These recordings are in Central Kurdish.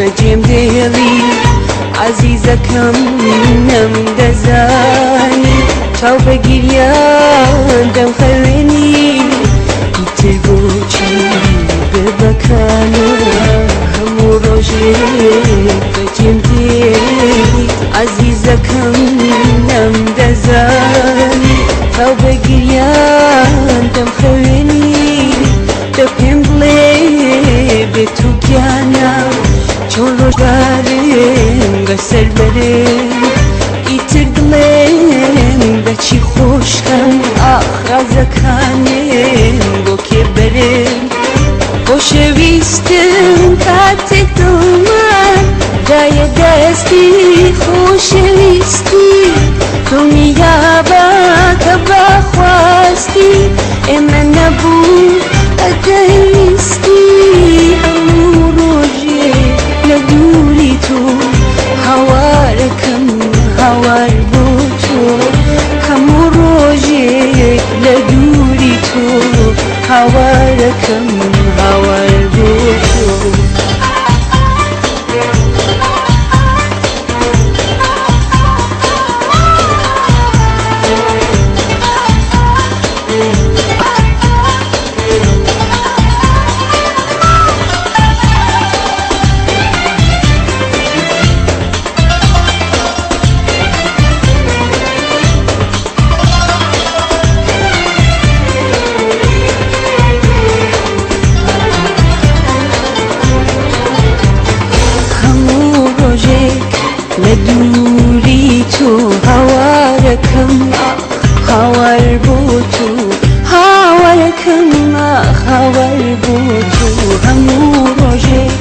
بەجێم دێڵی عەزیزەکەم نەمدەزانی چاو بە گیریان دەمخەوێنی ئیتر بۆچی ببەکانە هەموو ڕۆژێک بەجێم دێڵی عەزیزەکەم نەمدەزانی چاو بە گیریان دەمخەوێنی دە پێم بڵێ بێت و گیانە چۆن ڕۆژگارێم بەسەر بەرێم ئیتر دڵێم دەچی خۆشکەم ئاخرازەکانێم بۆ کێ بەرێم خۆشەویستم کاتێک دڵمان دایە دەستی خۆشەویستی دڵنیا بە کە بەخواستی ئێمە نەبوو ئەگەیستی هەموو ڕۆژێک لە دووری تۆ هەوارەکەم هەوار بۆ تۆ هەموو ڕۆژێک لە دووری تۆ هەوارەکەم هەوار بۆ تۆ لە دووری تۆ هەوارەکەم هەوار بۆ تۆ هەوارەکەم هەوار بۆ تۆ هەموو ڕۆژێک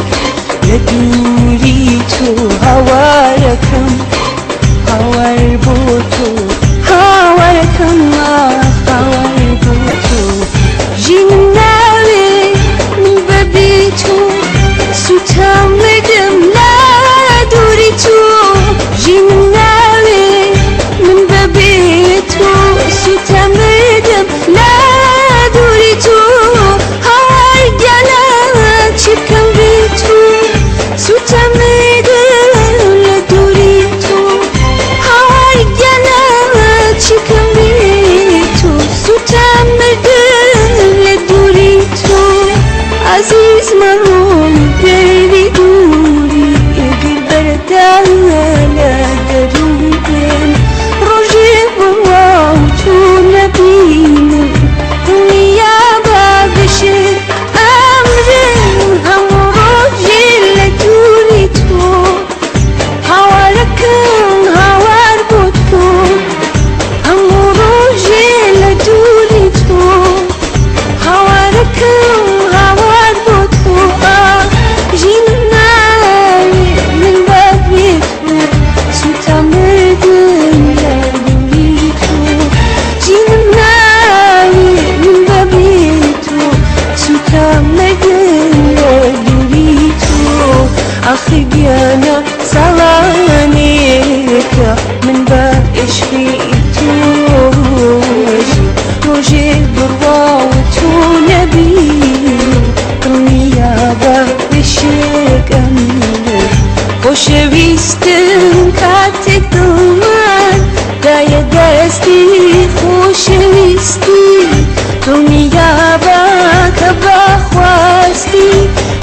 لە دووری تۆ هەوارەکەم هەوار بۆ تۆ هەوارەکەم هەوار بۆ تۆ ژینم ناوێ من بەبێ تۆ سوتام لەگەم لە دووری تۆ ژینم ناوێ من بەبێ تۆ سوتام لەگەم لە دووری تۆ هەوار گیانە چی بکەم بێ تۆ سوتام لەگەم لە دووری تۆ هەوار گیانە چی بکەم بێ تۆ سوتام لەگەم لە دووری تۆ عەزیز مەڕۆم پێوی دووری ئێگر بەرەدایە لە دەروونێم ڕۆژێ بڕوا و تۆ نەبینم دڵنیا بە بەشێ ئەمرم هەموو ڕۆژێ لە دووری تۆ هەوارەکەم هەوار بۆ تۆ هەموو ڕۆژێ لە دووری تۆ هەوارەکەم هەوار بۆ تۆ ژینم ناوێ من بەبێ تۆ سوتام لەگەم لە دووری تۆ ژینم ناوێ من بەبێ تۆ سوتام لەگەم لە دووری تۆ ئەخی گیانە ساڵانێکە من بە عشقی تۆ ڕۆژێ بڕوا و تۆ نەبینم دڵنیا بە بەشێکم خۆشەویستم کاتێک دڵمان دایە دەستی خۆشەویستی دڵنیا بە کە بەخواستی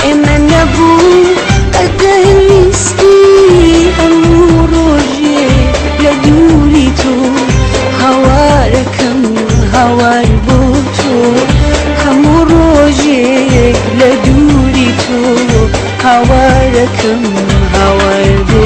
ئێمە نەبوو ئەگەیستی هەموو ڕۆژێک لە دووری تۆ هەوارەکەم هەوار بۆ تۆ هەموو ڕۆژێک لە دووری تۆ هەوارەکەم هەوار بۆ